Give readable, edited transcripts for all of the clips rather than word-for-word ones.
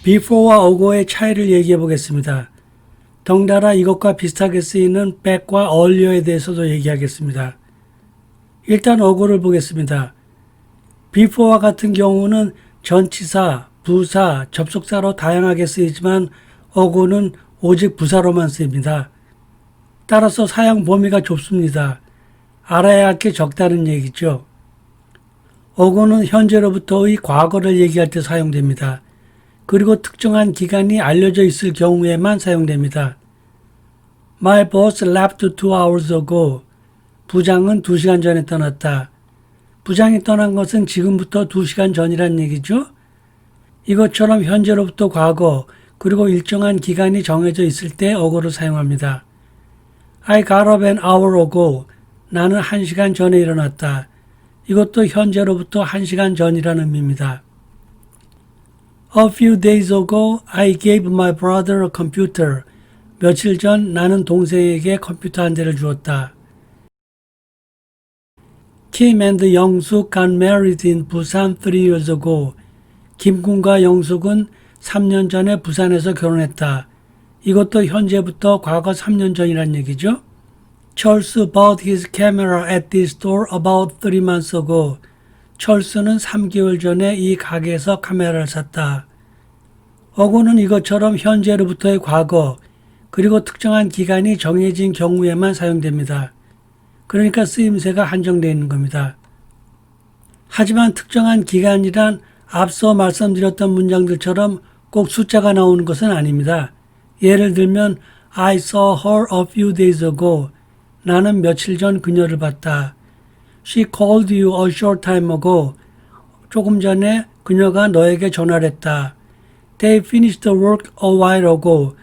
before와 ago의 차이를 얘기해 보겠습니다. 덩달아 이것과 비슷하게 쓰이는 back과 earlier에 대해서도 얘기하겠습니다. 일단 ago를 보겠습니다. before와 같은 경우는 전치사, 부사, 접속사로 다양하게 쓰이지만 ago는 오직 부사로만 쓰입니다. 따라서 사용 범위가 좁습니다. 알아야 할 게 적다는 얘기죠. ago는 현재로부터의 과거를 얘기할 때 사용됩니다. 그리고 특정한 기간이 알려져 있을 경우에만 사용됩니다. My boss left 2 hours ago. 부장은 2시간 전에 떠났다. 부장이 떠난 것은 지금부터 2시간 전이란 얘기죠. 이것처럼 현재로부터 과거 그리고 일정한 기간이 정해져 있을 때 ago를 사용합니다. I got up an hour ago. 나는 1시간 전에 일어났다. 이것도 현재로부터 1시간 전이라는 의미입니다. A few days ago, I gave my brother a computer. 며칠 전 나는 동생에게 컴퓨터 한 대를 주었다. Kim and 영숙 got married in Busan 3 years ago. 김군과 영숙은 3년 전에 부산에서 결혼했다. 이것도 현재부터 과거 3년 전이란 얘기죠. Charles bought his camera at this store about 3 months ago. 철수는 3개월 전에 이 가게에서 카메라를 샀다. ago는 이것처럼 현재로부터의 과거 그리고 특정한 기간이 정해진 경우에만 사용됩니다. 그러니까 쓰임새가 한정되어 있는 겁니다. 하지만 특정한 기간이란 앞서 말씀드렸던 문장들처럼 꼭 숫자가 나오는 것은 아닙니다. 예를 들면 I saw her a few days ago. 나는 며칠 전 그녀를 봤다. She called you a short time ago. 조금 전에 그녀가 너에게 전화를 했다. They finished the work a while ago.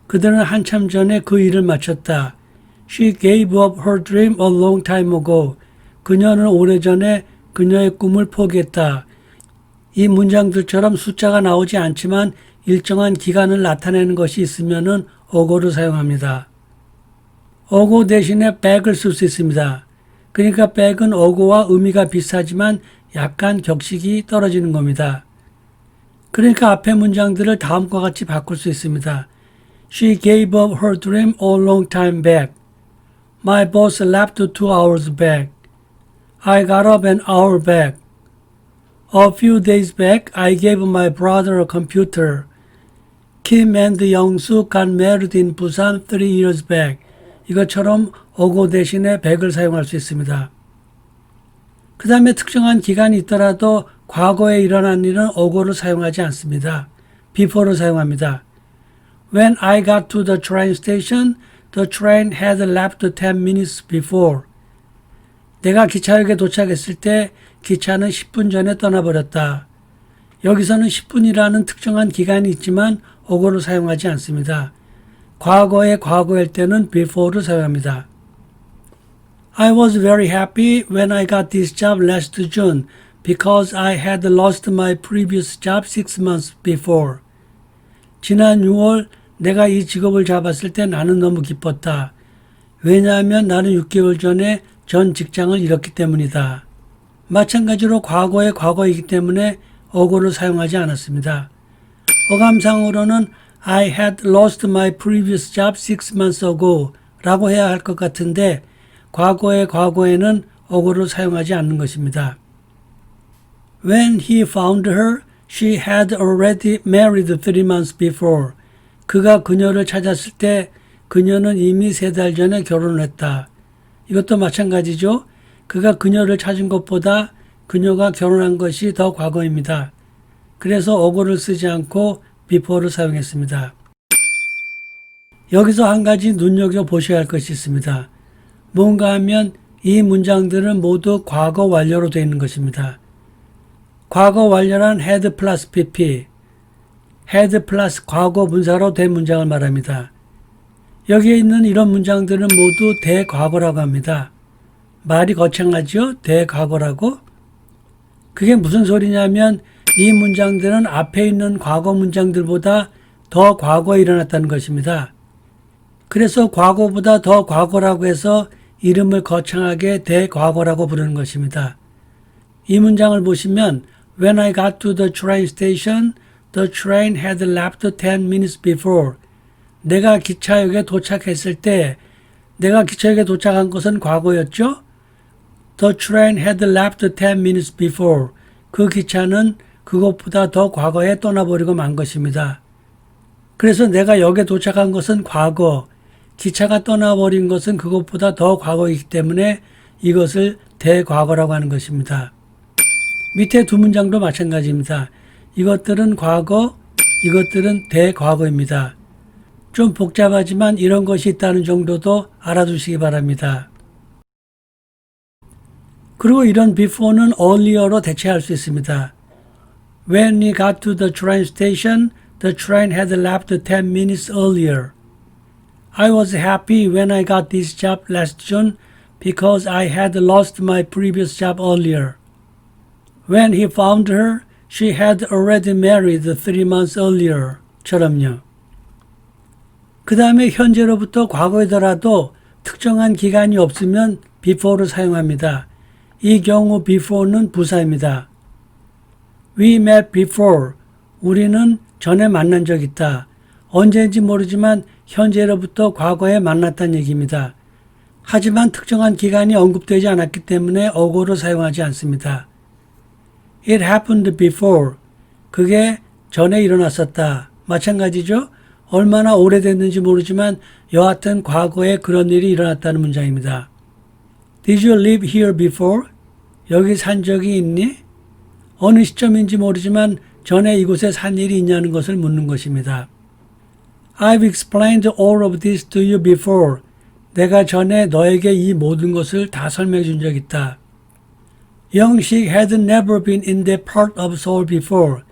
그들은 한참 전에 그 일을 마쳤다. She gave up her dream a long time ago. 그녀는 오래전에 그녀의 꿈을 포기했다. 이 문장들처럼 숫자가 나오지 않지만 일정한 기간을 나타내는 것이 있으면은 ago를 사용합니다. ago 대신에 back을 쓸 수 있습니다. 그러니까 back은 ago와 의미가 비슷하지만 약간 격식이 떨어지는 겁니다. 그러니까 앞의 문장들을 다음과 같이 바꿀 수 있습니다. She gave up her dream a long time back. My boss left 2 hours back. I got up an hour back. A few days back, I gave my brother a computer. Kim and 영수 got married in Busan 3 years back. 이것처럼 ago 대신에 back을 사용할 수 있습니다. 그 다음에 특정한 기간이 있더라도 과거에 일어난 일은 ago를 사용하지 않습니다. before를 사용합니다. When I got to the train station, the train had left 10 minutes before. 내가 기차역에 도착했을 때 기차는 10분 전에 떠나버렸다. 여기서는 10분이라는 특정한 기간이 있지만 ago를 사용하지 않습니다. 과거의 과거일 때는 before를 사용합니다. I was very happy when I got this job last June because I had lost my previous job 6 months before. 지난 6월 내가 이 직업을 잡았을 때 나는 너무 기뻤다. 왜냐하면 나는 6개월 전에 전 직장을 잃었기 때문이다. 마찬가지로 과거의 과거이기 때문에 ago를 사용하지 않았습니다. 어감상으로는 I had lost my previous job 6 months ago 라고 해야 할 것 같은데 과거의 과거에는 ago를 사용하지 않는 것입니다. When he found her, she had already married 3 months before. 그가 그녀를 찾았을 때 그녀는 이미 3달 전에 결혼을 했다. 이것도 마찬가지죠. 그가 그녀를 찾은 것보다 그녀가 결혼한 것이 더 과거입니다. 그래서 ago를 쓰지 않고 before를 사용했습니다. 여기서 한 가지 눈여겨보셔야 할 것이 있습니다. 뭔가 하면 이 문장들은 모두 과거 완료로 되어 있는 것입니다. 과거 완료란 had plus pp, had plus 과거 분사로 된 문장을 말합니다. 여기에 있는 이런 문장들은 모두 대과거라고 합니다. 말이 거창하죠? 대과거라고? 그게 무슨 소리냐면 이 문장들은 앞에 있는 과거 문장들보다 더 과거에 일어났다는 것입니다. 그래서 과거보다 더 과거라고 해서 이름을 거창하게 대과거라고 부르는 것입니다. 이 문장을 보시면 When I got to the train station, The train had left 10 minutes before. 내가 기차역에 도착했을 때 내가 기차역에 도착한 것은 과거였죠? The train had left 10 minutes before. 그 기차는 그것보다 더 과거에 떠나버리고 만 것입니다. 그래서 내가 역에 도착한 것은 과거, 기차가 떠나버린 것은 그것보다 더 과거이기 때문에 이것을 대과거라고 하는 것입니다. 밑에 두 문장도 마찬가지입니다. 이것들은 과거, 이것들은 대과거입니다. 좀 복잡하지만 이런 것이 있다는 정도도 알아두시기 바랍니다. 그리고 이런 before는 earlier로 대체할 수 있습니다. When we got to the train station, the train had left 10 minutes earlier. I was happy when I got this job last June because I had lost my previous job earlier. When he found her, she had already married 3 months earlier. 처럼요. 그 다음에 현재로부터 과거이더라도 특정한 기간이 없으면 before를 사용합니다. 이 경우 before는 부사입니다. We met before. 우리는 전에 만난 적 있다. 언제인지 모르지만 현재로부터 과거에 만났다는 얘기입니다. 하지만 특정한 기간이 언급되지 않았기 때문에 어고를 사용하지 않습니다. It happened before. 그게 전에 일어났었다. 마찬가지죠. 얼마나 오래됐는지 모르지만 여하튼 과거에 그런 일이 일어났다는 문장입니다. Did you live here before? 여기 산 적이 있니? 어느 시점인지 모르지만 전에 이곳에 산 일이 있냐는 것을 묻는 것입니다. I've explained all of this to you before. 내가 전에 너에게 이 모든 것을 다 설명해 준 적 있다. 영식 had never been in that part of Seoul before.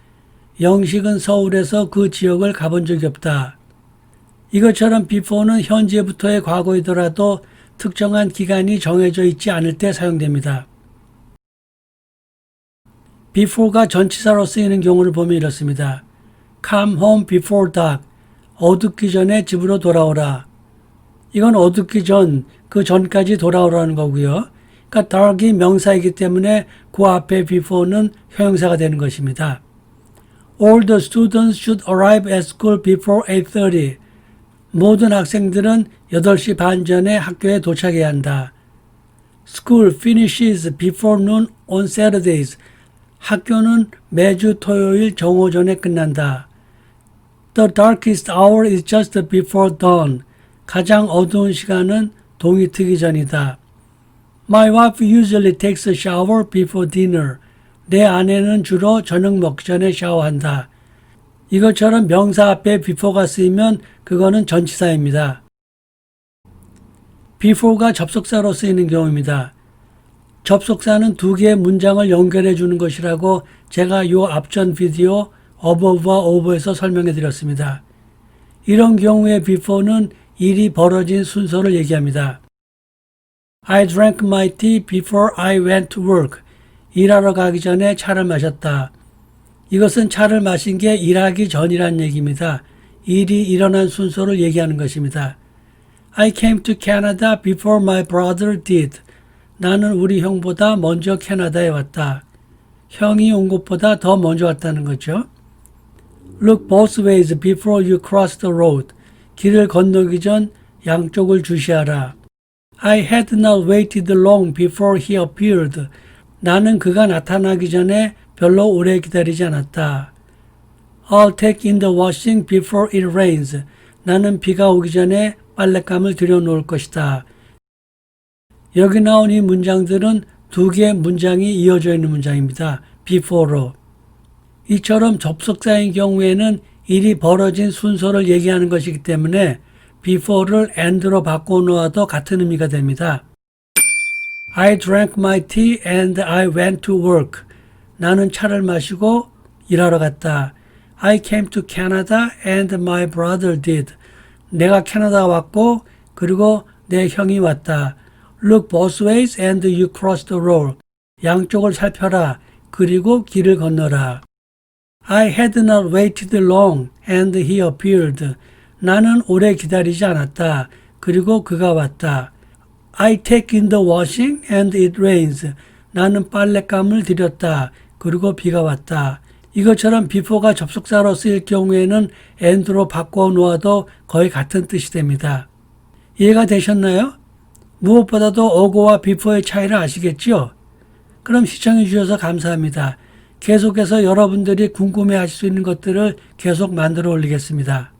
영식은 서울에서 그 지역을 가본 적이 없다. 이것처럼 before는 현재부터의 과거이더라도 특정한 기간이 정해져 있지 않을 때 사용됩니다. before가 전치사로 쓰이는 경우를 보면 이렇습니다. Come home before dark. 어둡기 전에 집으로 돌아오라. 이건 어둡기 전, 그 전까지 돌아오라는 거고요. 그러니까 dark이 명사이기 때문에 그 앞에 before는 형용사가 되는 것입니다. All the students should arrive at school before 8:30. 모든 학생들은 8시 반 전에 학교에 도착해야 한다. School finishes before noon on Saturdays. 학교는 매주 토요일 정오 전에 끝난다. The darkest hour is just before dawn. 가장 어두운 시간은 동이 트기 전이다. My wife usually takes a shower before dinner. 내 아내는 주로 저녁 먹기 전에 샤워한다. 이것처럼 명사 앞에 before가 쓰이면 그거는 전치사입니다. before가 접속사로 쓰이는 경우입니다. 접속사는 두 개의 문장을 연결해 주는 것이라고 제가 요 앞전 비디오 above와 over에서 설명해 드렸습니다. 이런 경우에 before는 일이 벌어진 순서를 얘기합니다. I drank my tea before I went to work. 일하러 가기 전에 차를 마셨다. 이것은 차를 마신 게 일하기 전이란 얘기입니다. 일이 일어난 순서를 얘기하는 것입니다. I came to Canada before my brother did. 나는 우리 형보다 먼저 캐나다에 왔다. 형이 온 것보다 더 먼저 왔다는 거죠. Look both ways before you cross the road. 길을 건너기 전 양쪽을 주시하라. I had not waited long before he appeared. 나는 그가 나타나기 전에 별로 오래 기다리지 않았다. I'll take in the washing before it rains. 나는 비가 오기 전에 빨랫감을 들여놓을 것이다. 여기 나온 이 문장들은 두 개의 문장이 이어져 있는 문장입니다. before로. 이처럼 접속사인 경우에는 일이 벌어진 순서를 얘기하는 것이기 때문에 before를 and로 바꿔놓아도 같은 의미가 됩니다. I drank my tea and I went to work. 나는 차를 마시고 일하러 갔다. I came to Canada and my brother did. 내가 캐나다 왔고 그리고 내 형이 왔다. Look both ways and you cross the road. 양쪽을 살펴라. 그리고 길을 건너라. I had not waited long and he appeared. 나는 오래 기다리지 않았다. 그리고 그가 왔다. I take in the washing and it rains. 나는 빨랫감을 들였다. 그리고 비가 왔다. 이것처럼 before가 접속사로 쓰일 경우에는 and로 바꿔 놓아도 거의 같은 뜻이 됩니다. 이해가 되셨나요? 무엇보다도 어고와 before의 차이를 아시겠죠? 그럼 시청해 주셔서 감사합니다. 계속해서 여러분들이 궁금해 하실 수 있는 것들을 계속 만들어 올리겠습니다.